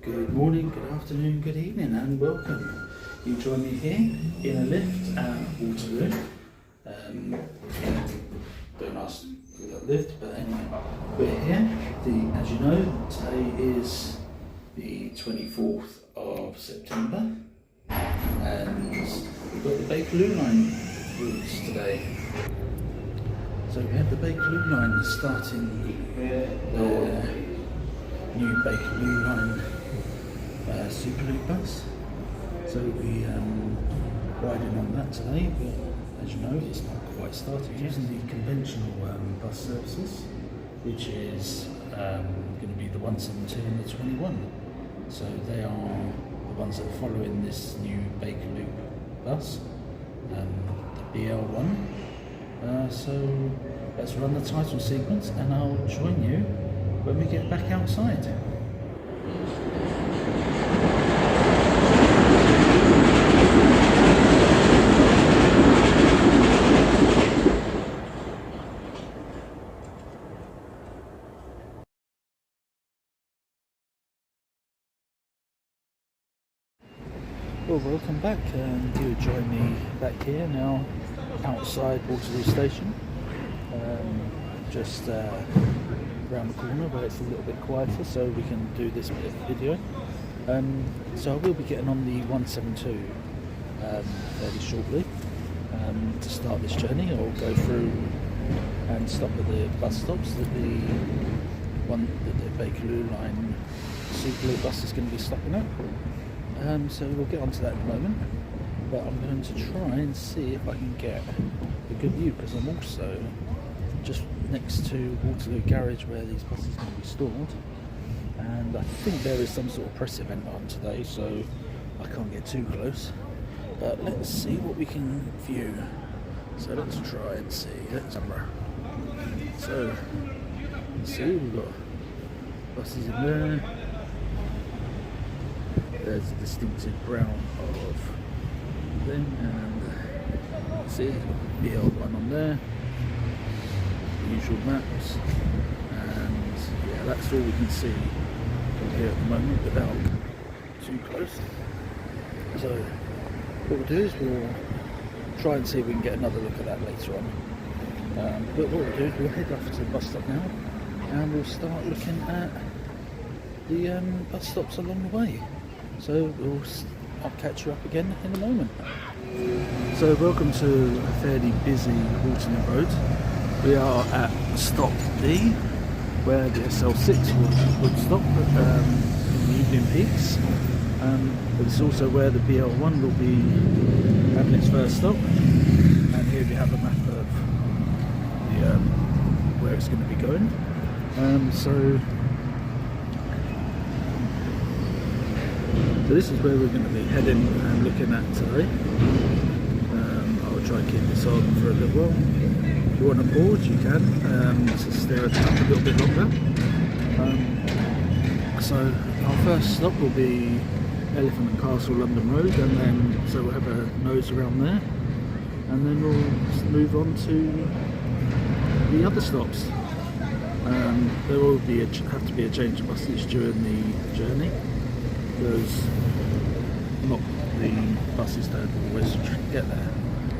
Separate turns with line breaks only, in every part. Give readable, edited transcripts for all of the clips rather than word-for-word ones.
Good morning, good afternoon, good evening, and welcome. You join me here in a lift at Waterloo. Don't ask for that lift, but anyway, we're here. As you know, today is the 24th of September, and we've got the Bakerloop line routes today. So we have the Bakerloop line starting the new Bakerloop line Superloop bus. So we riding on that today, but as you know, it's not quite started. Using the conventional bus services, which is going to be the 172 and the 21. So they are the ones that are following this new Bakerloop bus, the BL1. So let's run the title sequence, and I'll join you when we get back outside. Well, welcome back, and you join me back here now outside Waterloo Station, just around the corner where it's a little bit quieter, so we can do this bit of video. So I will be getting on the 172 fairly shortly to start this journey. I'll go through and stop at the bus stops that the Bakerloop line Superloop bus is going to be stopping at. So we'll get onto that in a moment, but I'm going to try and see if I can get a good view, because I'm also just next to Waterloo Garage where these buses are going to be stored, and I think there is some sort of press event on today, so I can't get too close, but let's see what we can view. So let's try and see. So see, we've got buses in there. There's a distinctive brown of thing, and see the old one on there, the usual maps, and yeah, that's all we can see from here at the moment without too close. So what we'll do is we'll try and see if we can get another look at that later on, but what we'll do is we'll head off to the bus stop now, and we'll start looking at the bus stops along the way. So I'll catch you up again in a moment. So welcome to a fairly busy Waterloo Road. We are at stop D, where the SL6 would stop in the evening peaks. But it's also where the BL1 will be having its first stop. And here we have a map of the, where it's going to be going. So this is where we're going to be heading and looking at today. I'll try and keep this on for a little while. If you want to pause, you can, to stare at the map a little bit longer. So our first stop will be Elephant and Castle London Road, and then so we'll have a nose around there, and then we'll move on to the other stops. There will be have to be a change of buses during the journey, because not the buses don't always get there.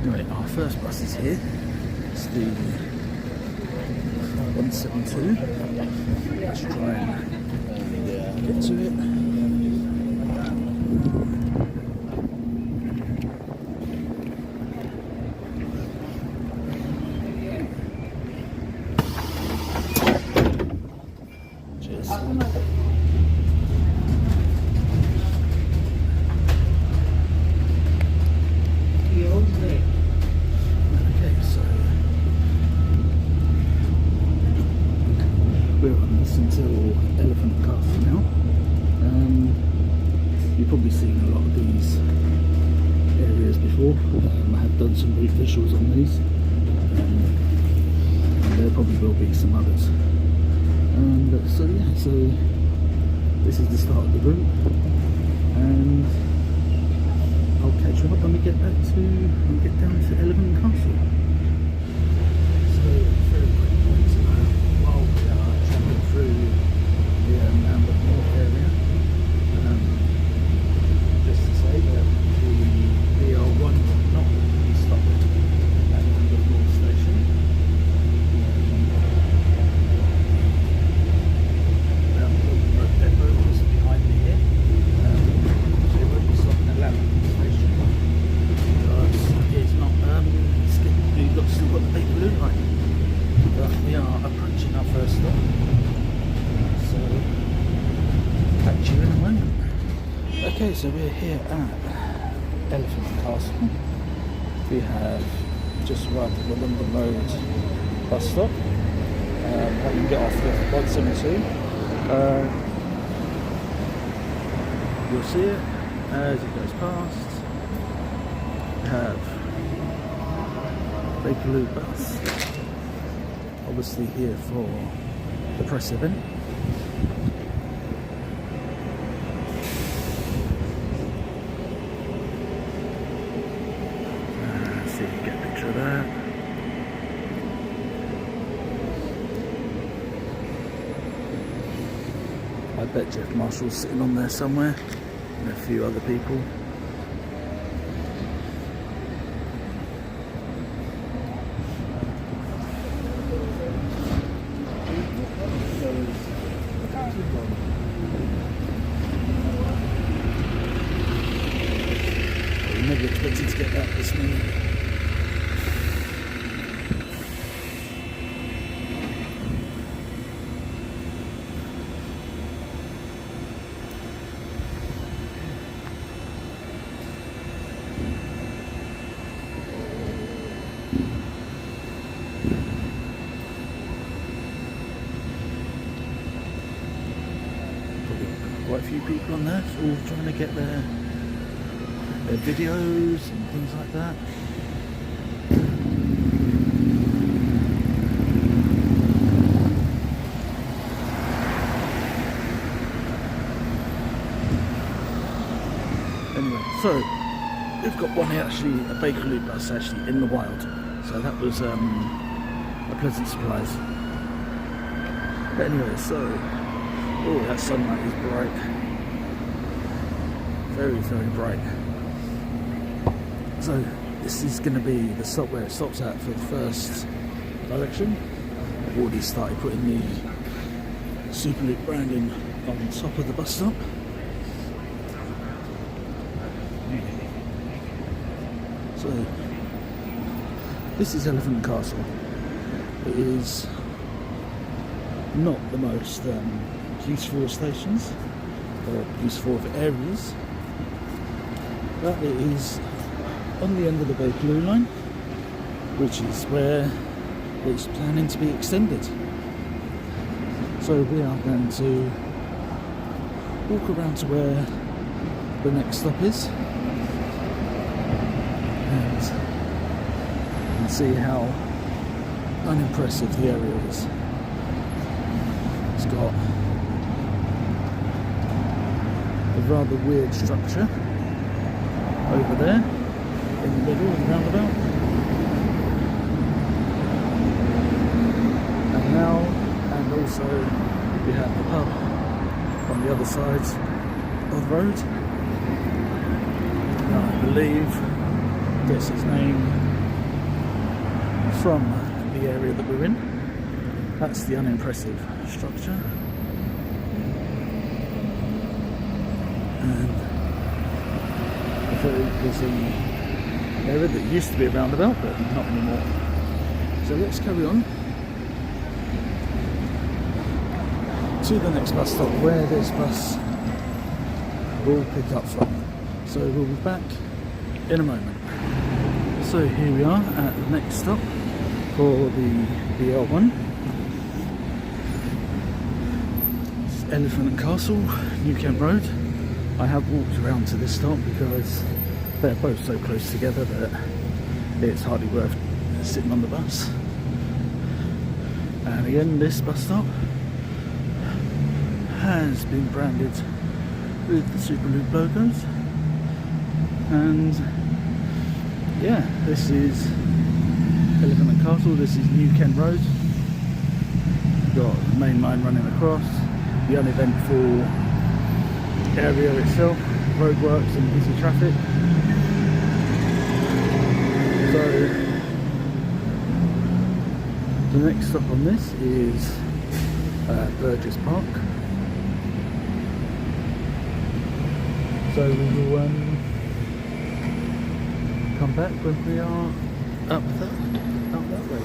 Anyway, our first bus is here. It's the 172. Let's try and get to it. Probably seen a lot of these areas before. I have done some brief visuals on these, and there probably will be some others. So yeah, so this is the start of the route, and I'll catch you up when we get back to down to Elephant Castle. So very quickly, while we are travelling through the North area, catch you in a moment. Okay, so we're here at Elephant and Castle. We have just arrived at the London Road bus stop. Having get off at 172. You'll see it as it goes past. We have Bakerloop bus, obviously here for the press event. See if you get a picture of that. I bet Jeff Marshall's sitting on there somewhere, and a few other people. I never expected to get that this morning. Quite a few people on there, all trying to get their videos and things like that. Anyway, so we've got one here, actually a Bakerloop bus actually in the wild, so that was a pleasant surprise. But anyway, so oh, that sunlight is bright. Very, very bright. So this is going to be the stop where it stops at for the first direction. I've already started putting the Superloop branding on top of the bus stop. So this is Elephant and Castle. It is not the most useful of stations or useful of areas, but it is on the end of the Bakerloop line, which is where it's planning to be extended. So we are going to walk around to where the next stop is and see how unimpressive the area is. It's got a rather weird structure over there in the middle of the roundabout, and also we have the pub on the other side of the road. Now, I believe gets its name from the area that we're in. That's the unimpressive structure. And a very busy area that used to be a roundabout, but not anymore. So let's carry on to the next bus stop where this bus will pick up from. So we'll be back in a moment. So here we are at the next stop for the BL1. It's Elephant and Castle, New Kent Road. I have walked around to this stop because they're both so close together that it's hardly worth sitting on the bus. And again, this bus stop has been branded with the Superloop logos. And yeah, this is Elephant and Castle, this is New Kent Road. We've got the main line running across, the uneventful area itself, roadworks and busy traffic. So the next stop on this is Burgess Park. So we will come back when we are up that way.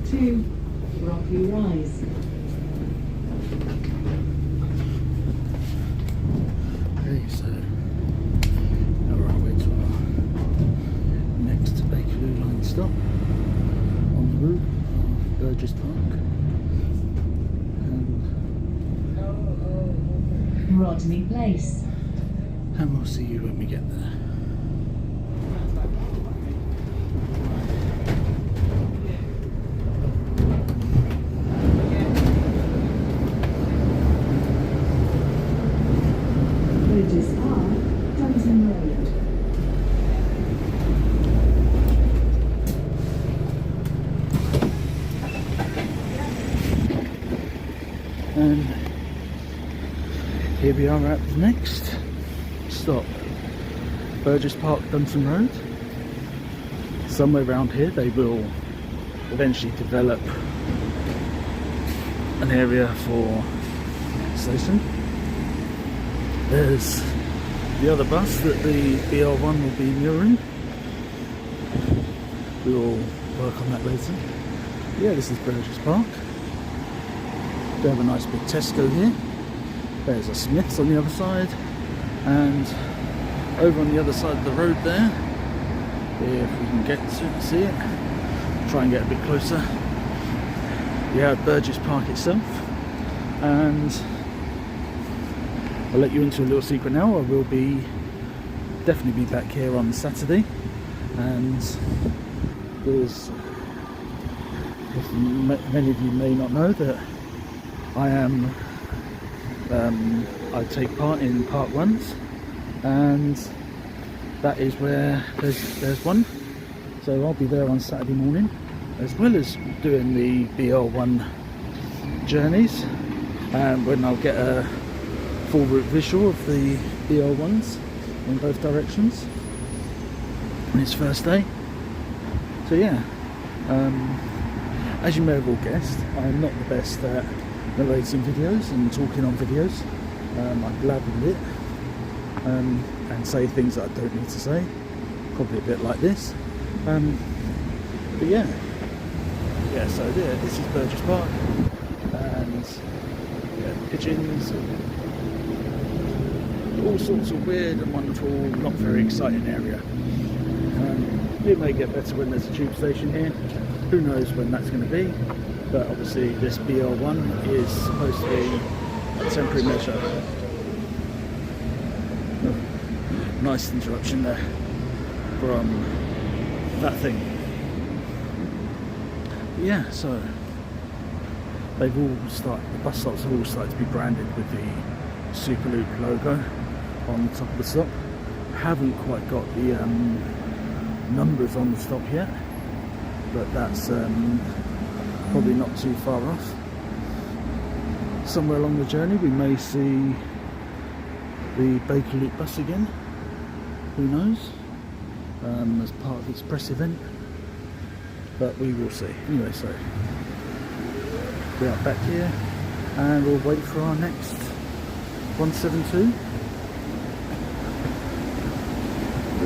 2, Rocky Rise.
Okay, so now we're on our way to our next Bakerloop line stop on the route of Burgess Park
Rodney Place.
and we'll see you when we get there.
Bridges Park, Dunton Road.
And here we are at the next stop, Burgess Park, Dunton Road. Somewhere around here they will eventually develop an area for station. There's the other bus that the BR1 will be mirroring. We will work on that later. Yeah, this is Burgess Park. We have a nice big Tesco here. There's a Smith's on the other side, and over on the other side of the road there, if we can get to see it, try and get a bit closer. We have Burgess Park itself, and I'll let you into a little secret now. I will definitely be back here on Saturday, and there's, many of you may not know, that I take part in part ones, and that is where there's one. So I'll be there on Saturday morning, as well as doing the BR1 journeys, and when I'll get a full route visual of the BR1s in both directions on its first day. So yeah, as you may have all guessed, I'm not the best at narrating videos and talking on videos. I blabber a bit and say things that I don't need to say, probably a bit like this. But yeah, so yeah, this is Burgess Park, and yeah, pigeons, all sorts of weird and wonderful, not very exciting area. It may get better when there's a tube station here. Who knows when that's going to be, but obviously this BR1 is supposed to be a temporary measure. Oh, nice interruption there from that thing. Yeah, so the bus stops have all started to be branded with the Superloop logo on the top of the stop. Haven't quite got the numbers on the stop yet, but that's probably not too far off. Somewhere along the journey we may see the Bakerloop bus again, who knows, as part of its press event, but we will see. Anyway, so we are back here and we'll wait for our next 172,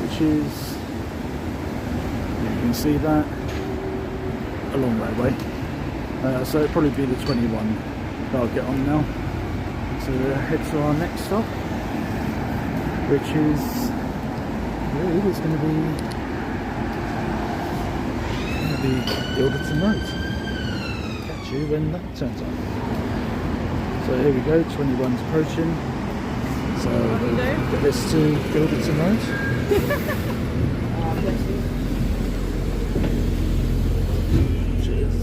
which is, you can see that, a long way away. So it'll probably be the 21 that I'll get on now. So we'll head to our next stop, which is going to be Ilderton Road. Catch you when that turns on. So here we go, 21's approaching. So we'll get this to Ilderton Road. Cheers.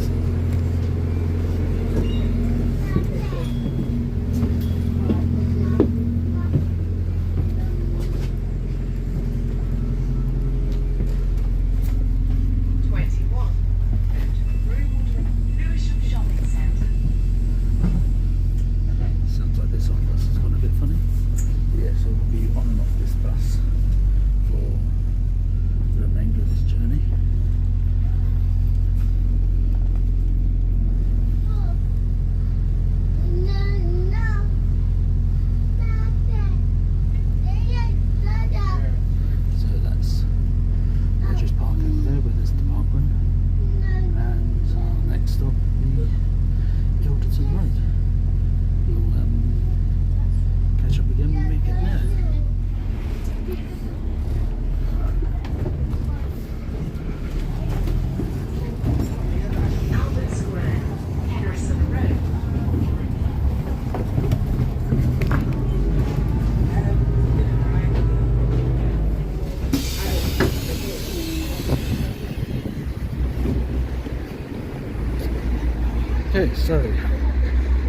Okay, so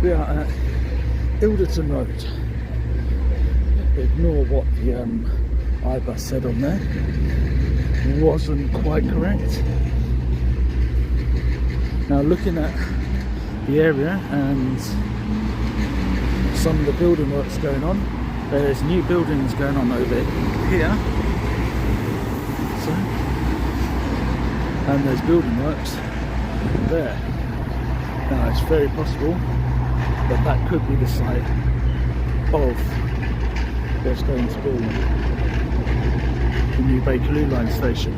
we are at Ilderton Road. Ignore what the iBus said on there. Wasn't quite correct. Now looking at the area and some of the building works going on, there's new buildings going on over here. So, and there's building works there. Now it's very possible that that could be the site of what's going to be the new Bakerloop line station.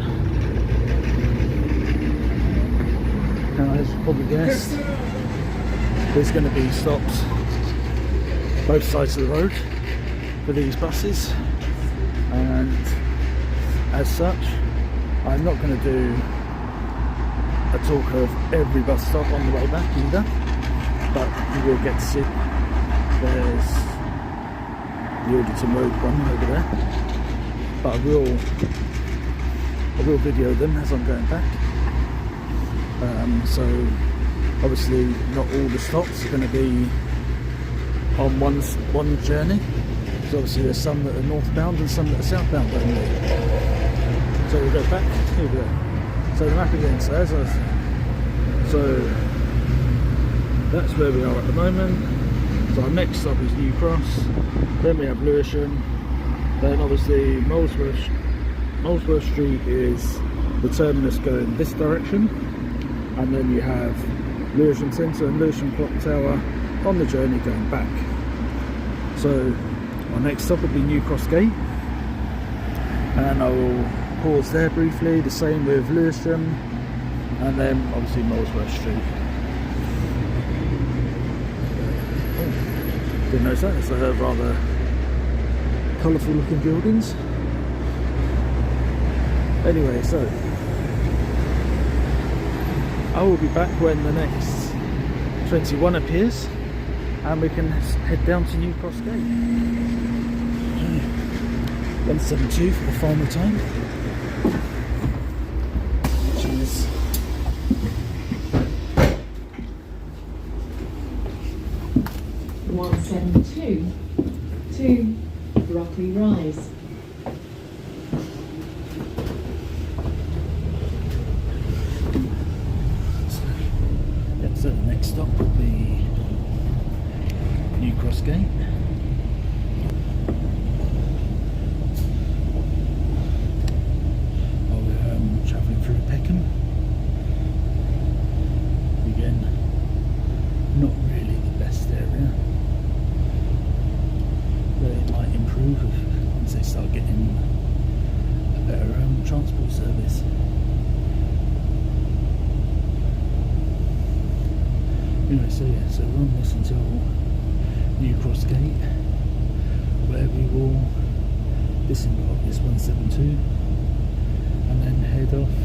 Now, as you probably guessed, there's going to be stops both sides of the road for these buses, and as such, I'm not going to do a talk of every bus stop on the way back either, but you will get to see. There's the Ilderton Road one over there, but I will video them as I'm going back. So obviously not all the stops are going to be on one journey, because obviously there's some that are northbound and some that are southbound only. So we'll go back. Here we go. So the map again says, so that's where we are at the moment. So our next stop is New Cross, then we have Lewisham, then obviously Molesworth Street is the terminus going this direction, and then you have Lewisham Centre and Lewisham Clock Tower on the journey going back. So our next stop will be New Cross Gate, and I will pause there briefly, the same with Lewisham, and then obviously Molesworth Street. Didn't notice that, it's a rather colourful looking buildings. Anyway, so I will be back when the next 21 appears and we can head down to New Cross Gate. 172 for the final time, which is
172 to Brockley Rise.
So the next stop will be New Cross Gate. While we're travelling through Peckham. Again, not really the best area. But it might improve once they start getting a better transport service. Anyway, so yeah, so we're on this until New Cross Gate, where we will disembark this 172 and then head off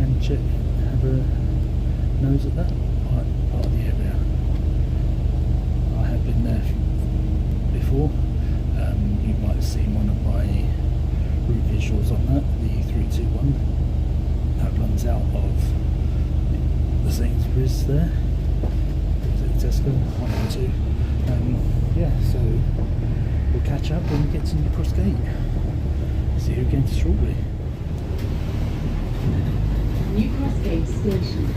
and check, have a nose at that part of the area. I have been there before. You might have seen one of my route visuals on that, the 321 that runs out of the Sainsbury's there. Is it Tesco? One or two. Yeah, so we'll catch up when we get to New Cross Gate. See you again shortly.
New Cross Gate Station.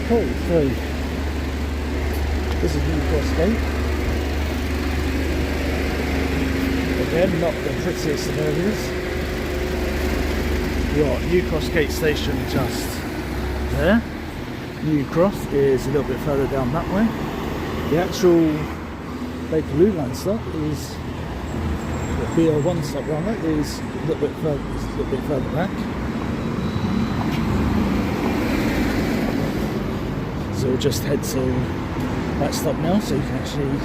Cool, so this is New Cross Gate. Again, not the prettiest of areas. You've got New Cross Gate Station just there. New Cross is a little bit further down that way. The actual Bakerloop line stop is the BL1 stop rather is a little bit further back. So we'll just head to that stop now so you can actually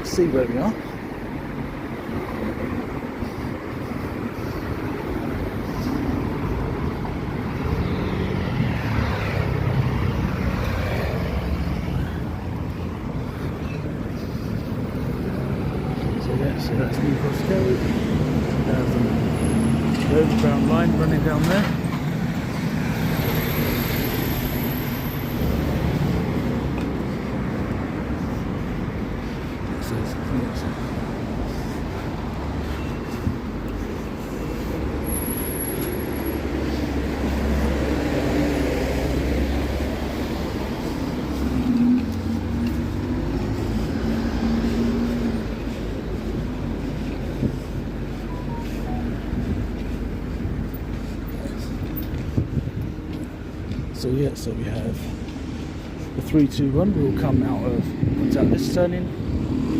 see where we are. down there. It says, so yeah, so we have the 321 will come out of contact this turning.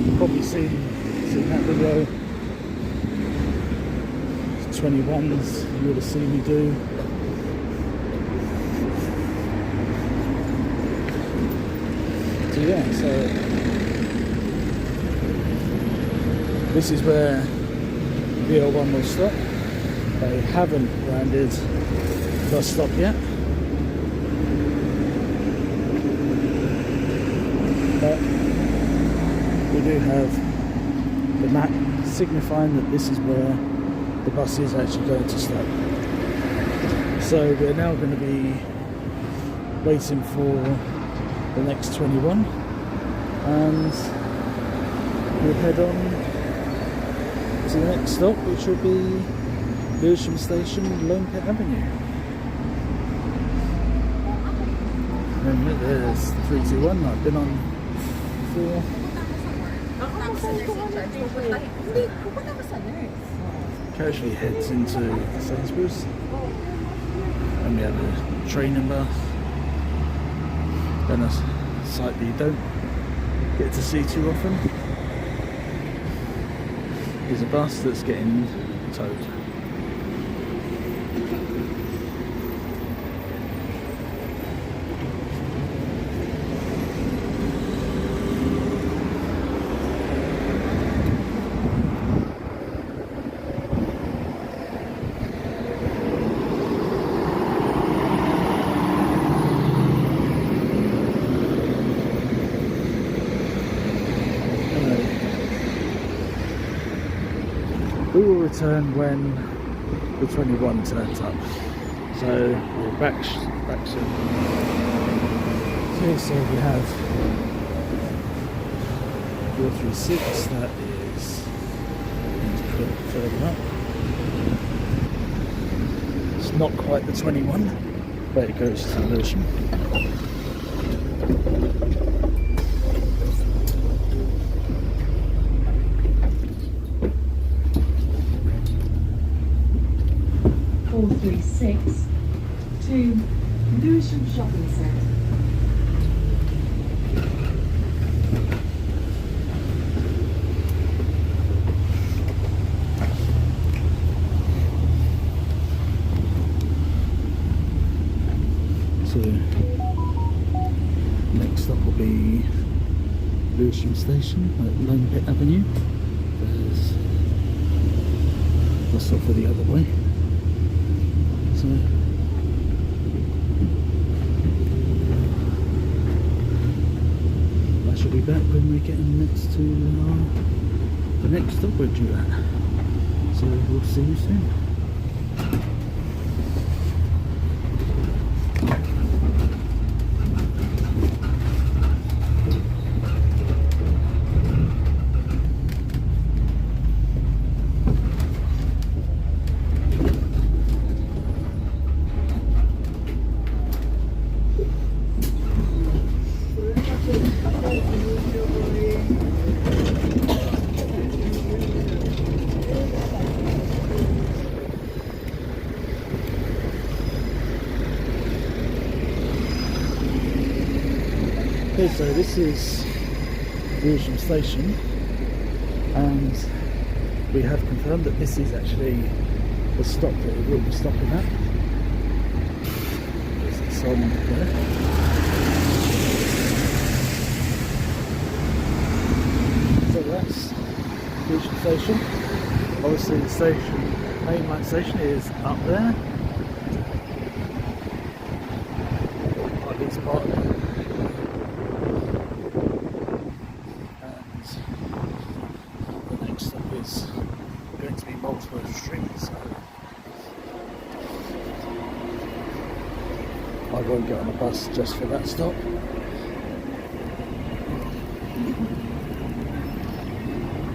You've probably seen that video. 21s you would have seen me do. So yeah, so this is where the L1 will stop. They haven't branded bus stop yet. But we do have the map signifying that this is where the bus is actually going to stop. So we're now going to be waiting for the next 21 and we'll head on to the next stop, which will be Lewisham Station, Lone Pit Avenue. And there's the 321 I've been on before. Casually heads into Sainsbury's, and we have a training bus, and a site that you don't get to see too often is a bus that's getting towed. We will return when the 21 turns up, so we're back soon. Okay, so we have 436, that is further up. It's not quite the 21, but it goes to Lewisham.
To Lewisham Shopping Centre.
So next stop will be Lewisham Station at Lone Pit Avenue. There's a stop for the other way. So I shall be back when we're getting next to the next stop we're due at. So we'll see you soon. Okay, so this is Lewisham Station, and we have confirmed that this is actually the stop that it will be stopping at. There's a sign there. So that's Lewisham Station. Obviously the station, main line station is up there. Or at least part of it. Going to be multiple streets, so won't get on a bus just for that stop.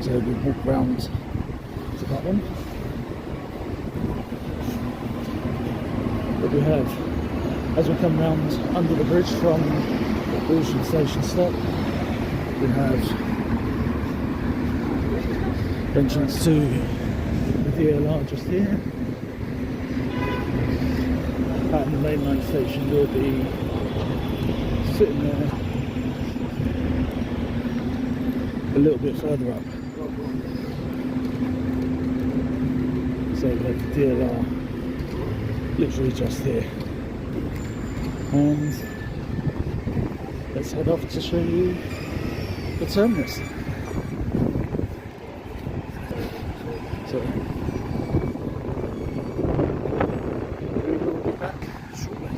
So we walk round to that one. But we have, as we come round under the bridge from Lewisham Station stop, we have entrance to the DLR just here. At the main line station will be sitting there a little bit further up. So we have the DLR literally just here. And let's head off to show you the terminus. So we will be back shortly.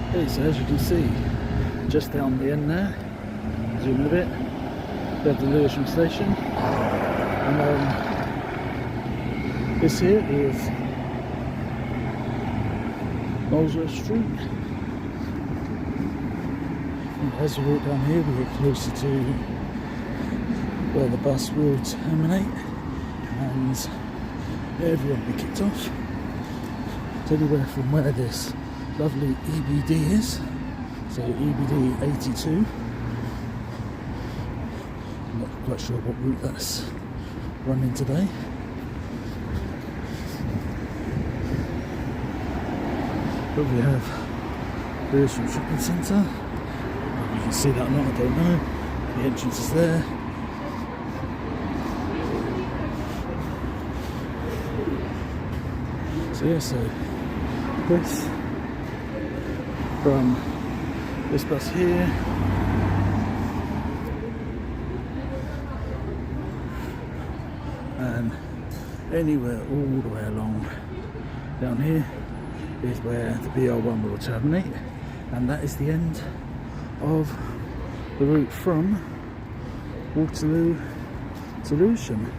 Okay, so as you can see, just down the end there, zoom a bit, we have the Lewisham station, and this here is Molesworth Street. And as we walk down here, we get closer to where the bus will terminate, and everyone will be kicked off. It's anywhere from where this lovely EBD is, so EBD 82. I'm not quite sure what route that's running today. But we have Lewisham Shopping Centre. You can see that or not, I don't know. The entrance is there. So yeah, so this from this bus here and anywhere all the way along down here is where the BR1 will terminate, and that is the end of the route from Waterloo to Lewisham.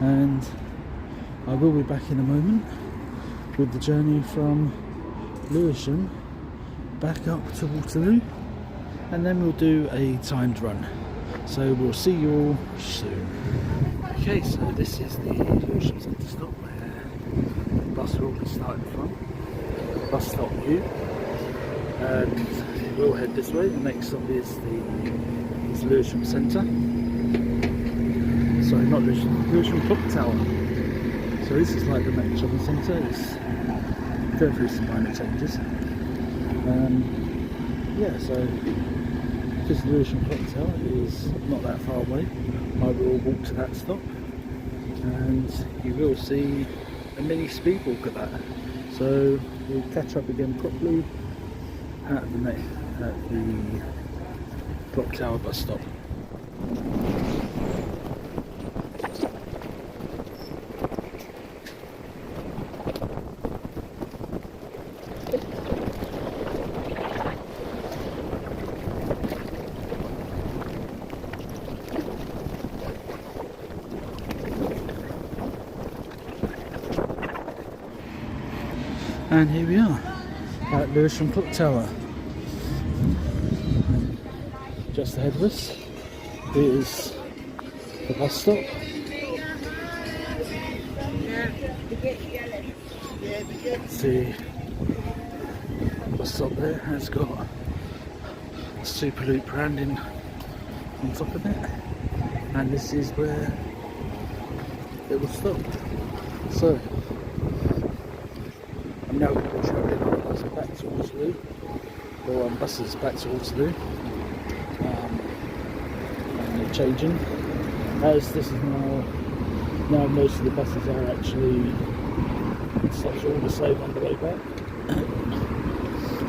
And I will be back in a moment with the journey from Lewisham back up to Waterloo, and then we'll do a timed run. So we'll see you all soon. Okay, so this is the Lewisham Centre stop where the bus will be starting from. Bus stop view, and we'll head this way. The next stop is Lewisham Centre. Sorry, not Lewisham Clock Tower. So this is like the main shopping centre. It's going through some minor changes. Yeah, so this Lewisham Clock Tower is not that far away. I will walk to that stop, and you will see a mini speedwalk at that. So we'll catch up again properly at the Clock Tower bus stop. And here we are at Lewisham Clock Tower. Just ahead of us is the bus stop. See, the bus stop there has got Superloop branding on top of it, and this is where it will stop. So I'm now going to be travelling on a bus back to Waterloo, or on buses back to Waterloo, and they're changing. As this is now most of the buses are actually, stops are all the same on the way back.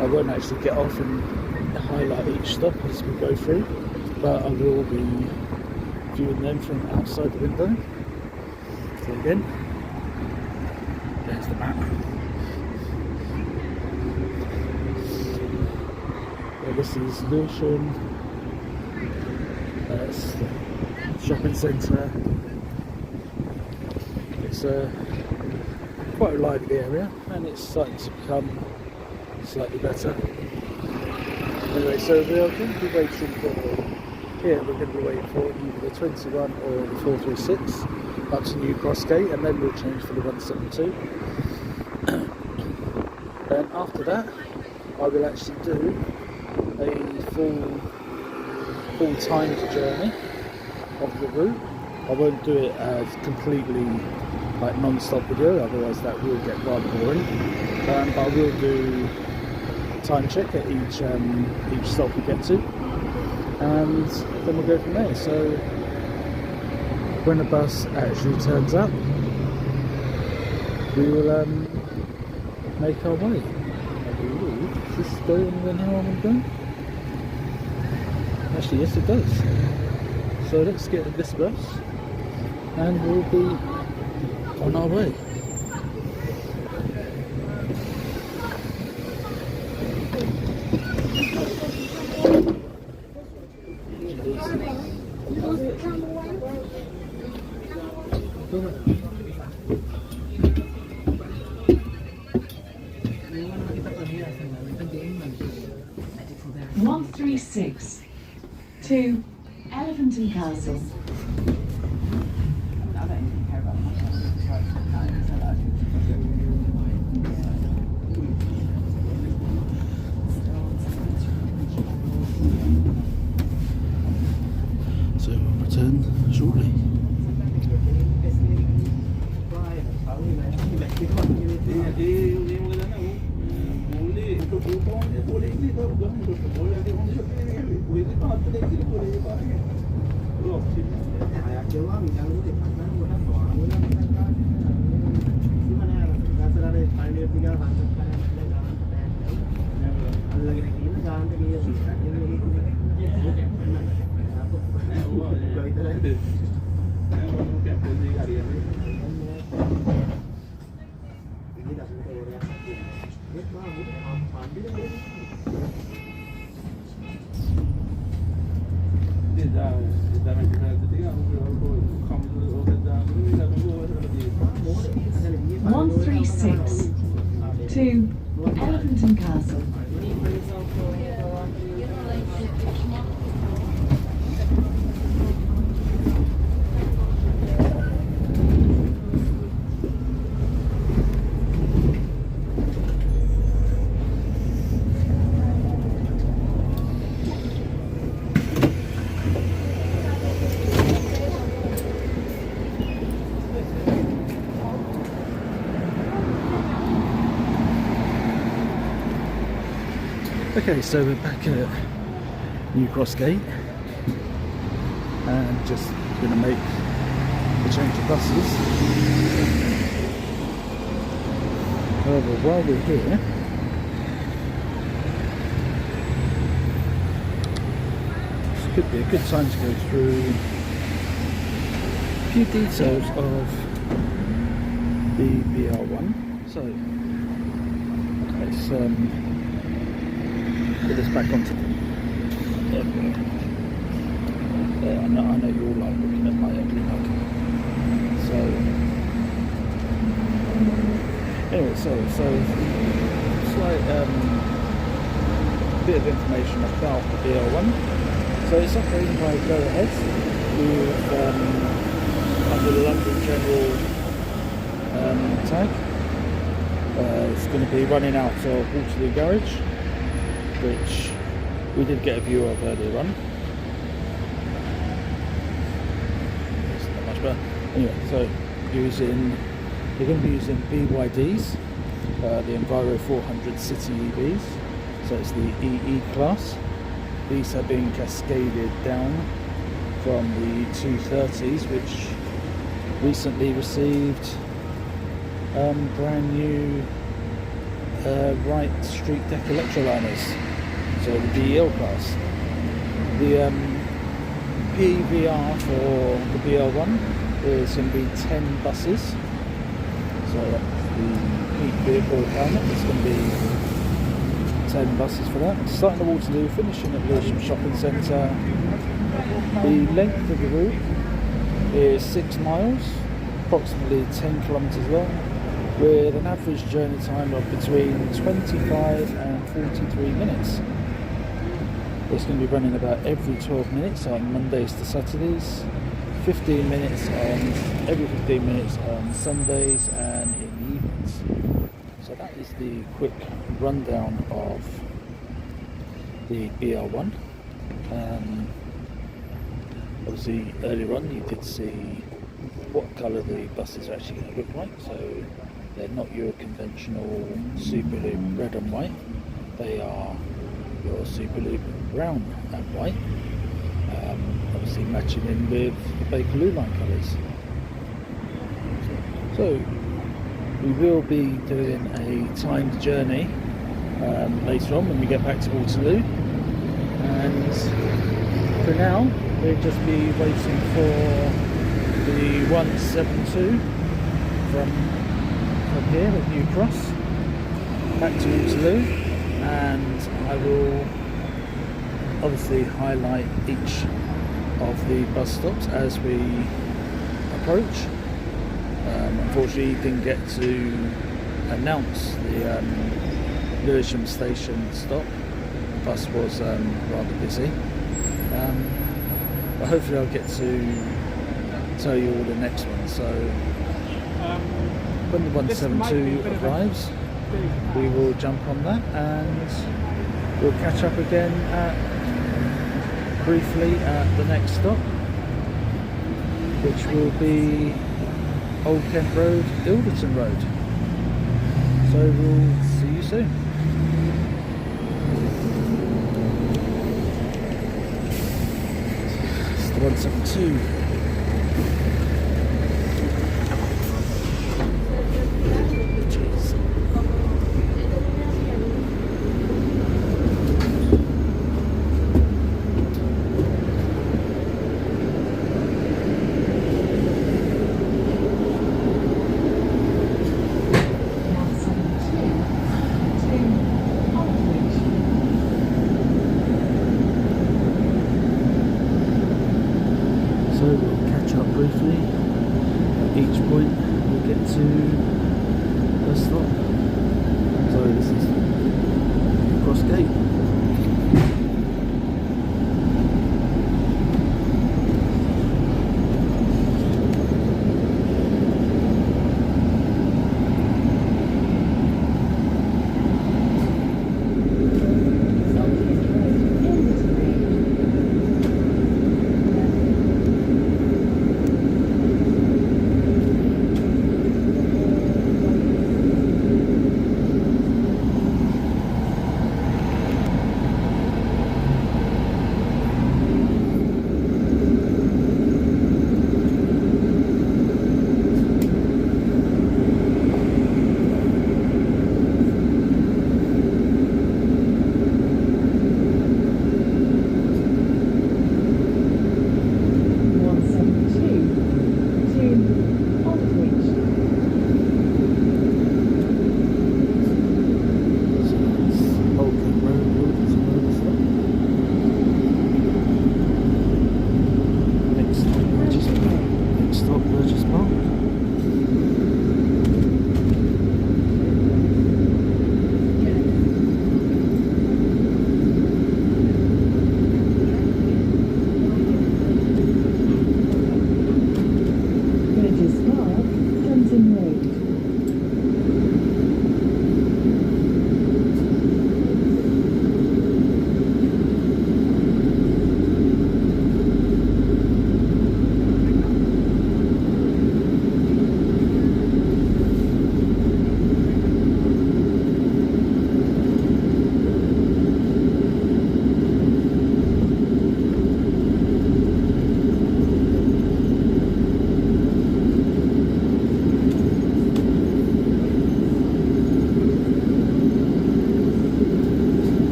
I won't actually get off and highlight each stop as we go through, but I will be viewing them from outside the window. So again, there's the map. This is Lewisham, that's the shopping centre. It's quite a lively area, and it's starting to become slightly better. Anyway, so we are going to be waiting for, here we're going to be waiting for either the 21 or the 436 up to New Cross Gate, and then we'll change for the 172. And after that, I will actually do a full timed journey of the route. I won't do it as completely like non-stop video, otherwise that will get rather boring. But I will do a time check at each stop we get to, and then we'll go from there. So when the bus actually turns up, we will make our way. I believe, does this go anywhere now I'm going? Actually, yes it does. So let's get this bus and we'll be on our way.
One 136 to Elephant and Castle.
So we'll return shortly.
One 136 to Elephant and Castle.
Okay, so we're back at New Cross Gate and just going to make a change of buses. However, while we're here, this could be a good time to go through a few details of the BR1. So let's put this back onto the... Yeah, I know you all like looking at my ugly mug. So anyway, so slight bit of information about the BR1. So it's operated by Go Ahead with under the London General tag. It's going to be running out of Waterloo Garage, which we did get a view of earlier on. It's not much better. Anyway, so they're going to be using BYDs, the Enviro 400 City EVs. So it's the EE class. These have been cascaded down from the 230s, which recently received brand new right street deck electroliners. So the DEL class. The PVR for the BL1 is going to be 10 buses. So that's the peak vehicle requirement. It's going to be 10 buses for that. Starting at Waterloo, finishing at Lewisham Shopping Centre. The length of the route is 6 miles, approximately 10 kilometres long. with an average journey time of between 25 and 43 minutes. It's going to be running about every 12 minutes on Mondays to Saturdays, 15 minutes on every 15 minutes on Sundays and in the evenings. So that is the quick rundown of the BR1. Obviously earlier on you did see what colour the buses are actually going to look like. So they're not your conventional Superloop red and white, they are your Superloop brown and white, obviously matching in with the Bakerloop line colours. So we will be doing a timed journey later on when we get back to Waterloo, and for now we'll just be waiting for the 172 from here at New Cross back to Waterloo, and I will obviously highlight each of the bus stops as we approach. Unfortunately didn't get to announce the Lewisham station stop. The bus was rather busy, but hopefully I'll get to tell you all the next one. So when the 172 arrives, we will jump on that and we'll catch up again briefly at the next stop, which will be Old Kent Road, Ilderton Road. So we'll see you soon. It's the 172.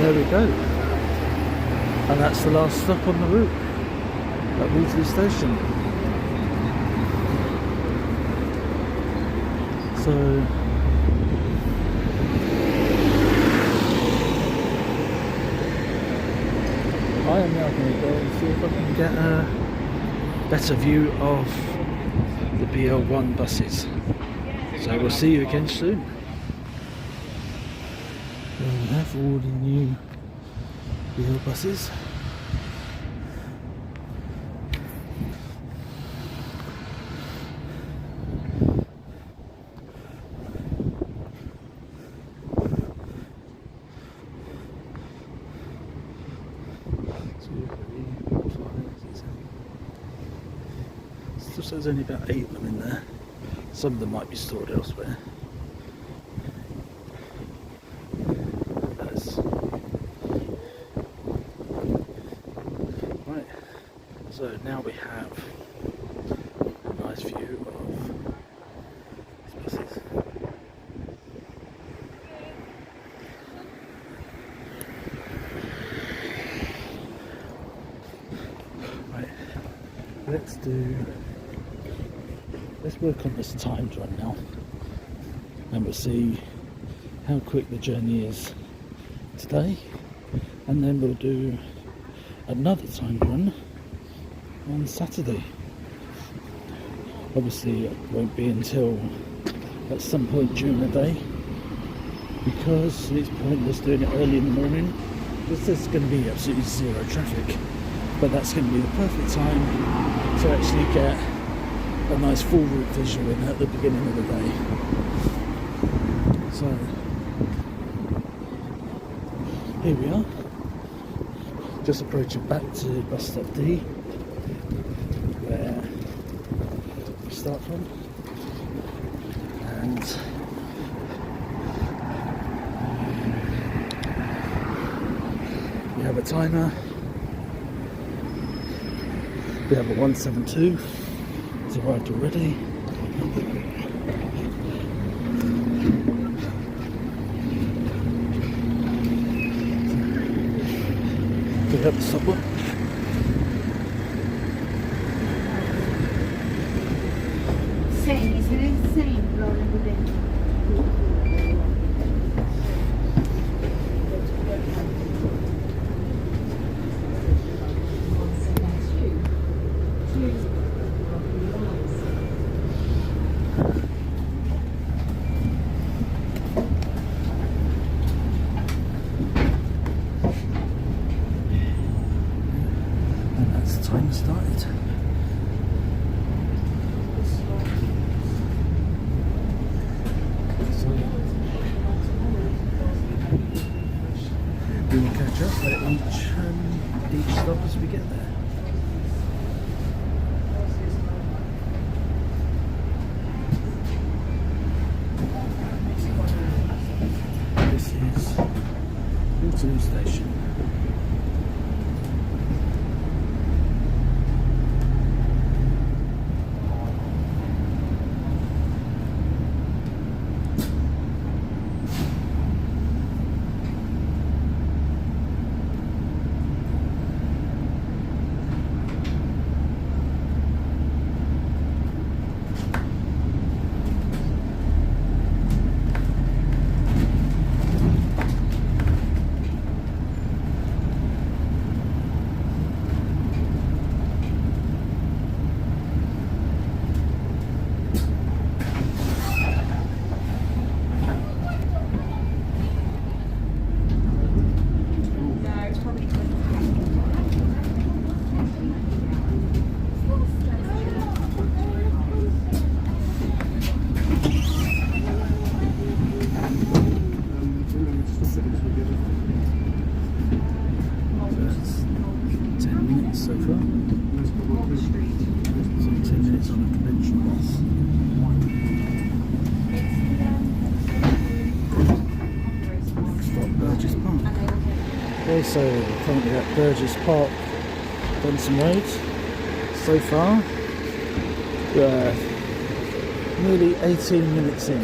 there we go. And that's the last stop on the route at Waterloo Station. So I am now going to go and see if I can get a better view of the BL1 buses. So we'll see you again soon. There we have all the new BL buses. Still says only about 8 of them in there. Some of them might be stored elsewhere. Right, so now we have a nice view of these buses. Right, let's work on this timed run now, and we'll see how quick the journey is today, and then we'll do another timed run on Saturday. Obviously it won't be until at some point during the day, because it's pointless doing it early in the morning because there's going to be absolutely zero traffic, but that's going to be the perfect time to actually get a nice full route visual in at the beginning of the day. So here we are, just approaching back to bus stop D, where we start from, and we have a timer. We have a 172. It's arrived already. We have the stopper.
Same, isn't it? Same, rolling with it.
Time started. So we will catch up at each stop as we get there. This is Waterloo Station. So far. So 10 minutes on a conventional bus. Next stop, Burgess Park. Okay, so we're currently at Burgess Park, Benson Road. So far, we're nearly 18 minutes in.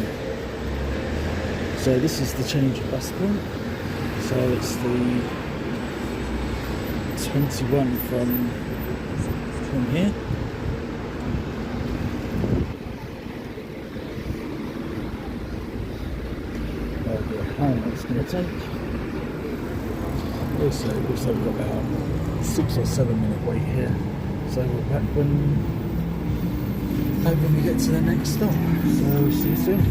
So this is the change of bus point. So it's the 21 from here. How long it's going to take. Also, we've got about 6 or 7 minute wait here. So we're back when we get to the next stop. So see you soon.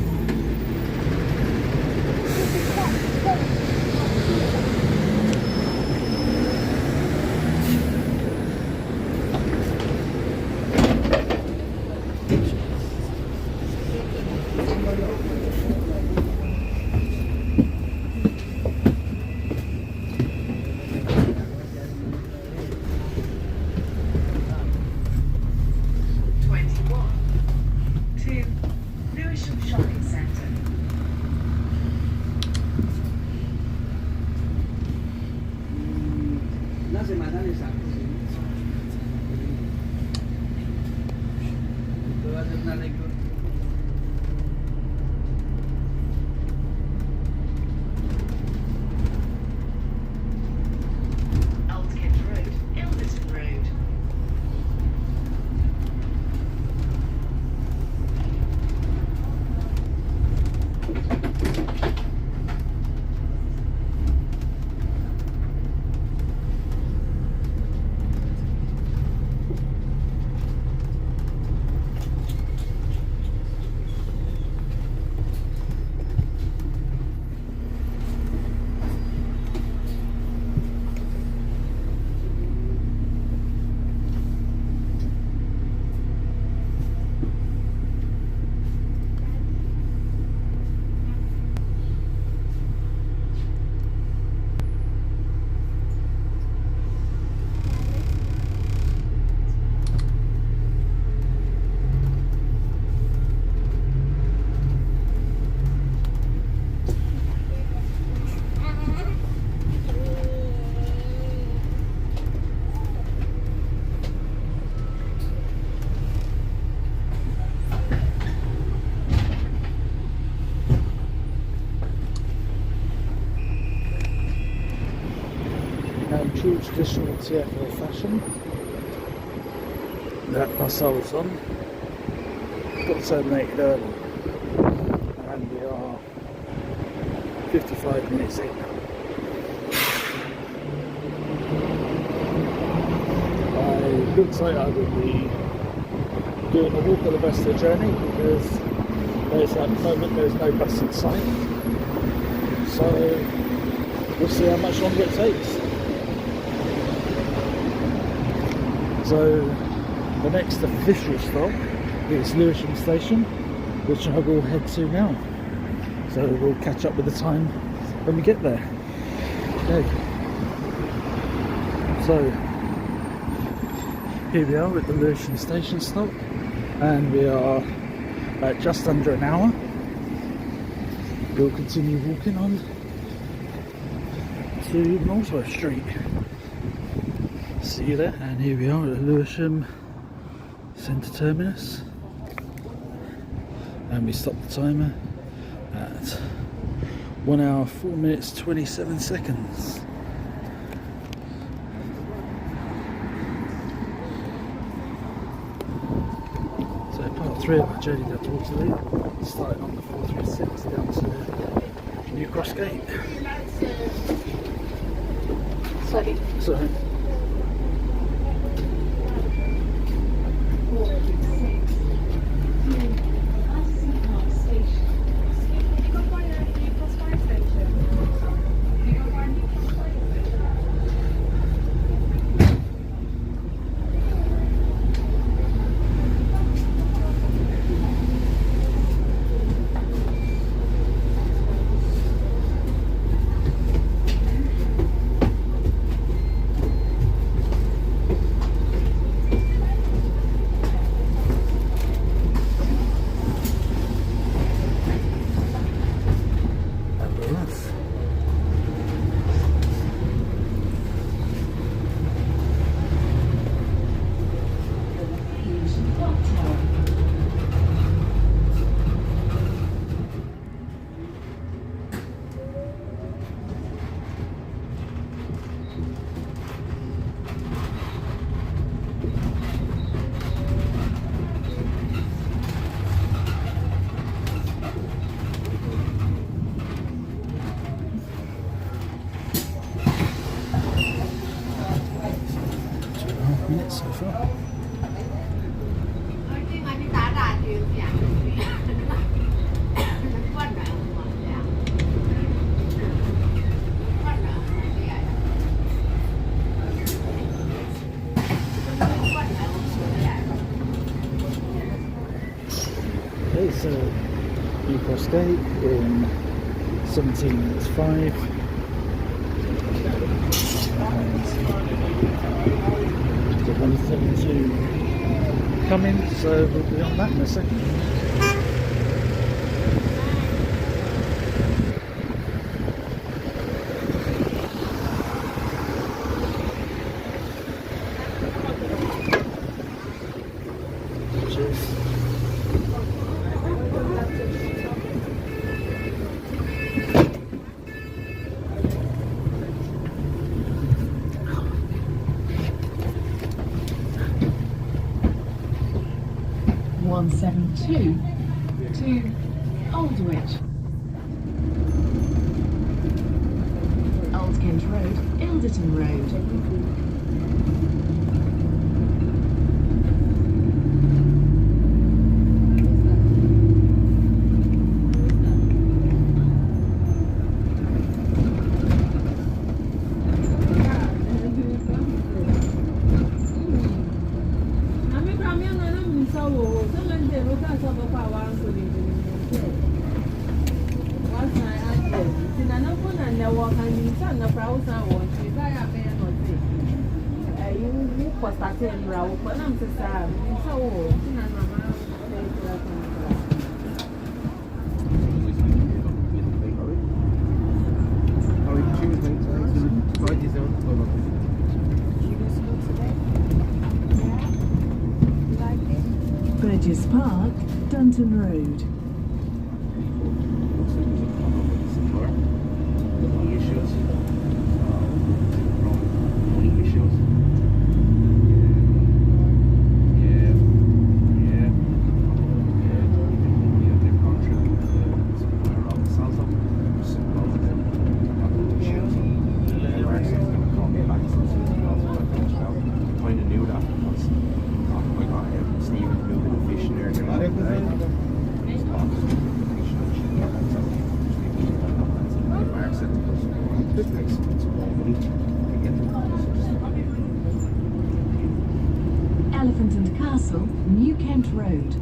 True traditional TfL fashion, that bus I was on got terminated early, and we are 55 minutes in. It looks like I will be doing a walk of the rest of the journey because at the moment there's no bus in sight, so we'll see how much longer it takes. So the next official stop is Lewisham Station, which I will head to now. So we'll catch up with the time when we get there. Okay. So here we are at the Lewisham Station stop, and we are at just under an hour. We'll continue walking on to Northworth Street. See you there. And here we are at the Lewisham Centre Terminus, and we stopped the timer at 1 hour 4 minutes 27 seconds. So part 3 of our journey down to Waterloo, starting on the 436 down to New Cross Gate. Sorry. it so far. Okay, so you crossed gate in 17 minutes 5. And the 132 coming, so we'll be on that in a second. Cheers.
One 172 to Aldwych. Old Kent Road, Ilderton Road. Burgess Park, Dunton Road. Elephant and Castle, New Kent Road.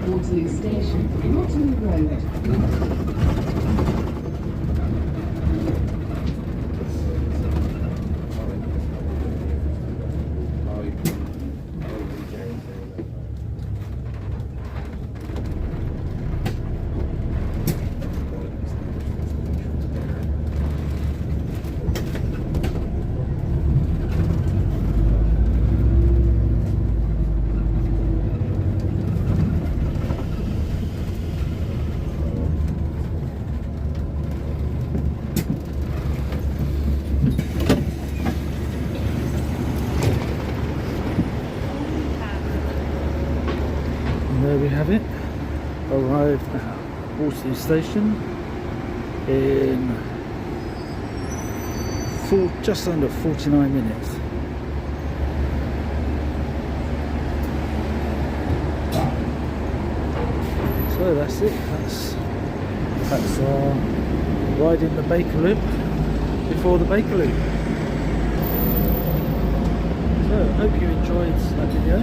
Waterloo Station, Waterloo Road.
There we have it. arrived at Waterloo Station in just under 49 minutes. So that's it. That's riding the Bakerloop before the Bakerloop. So I hope you enjoyed that video.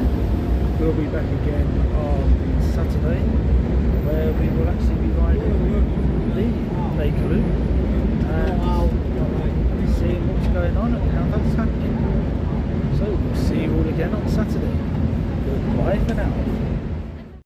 We'll be back again on Saturday, where we will actually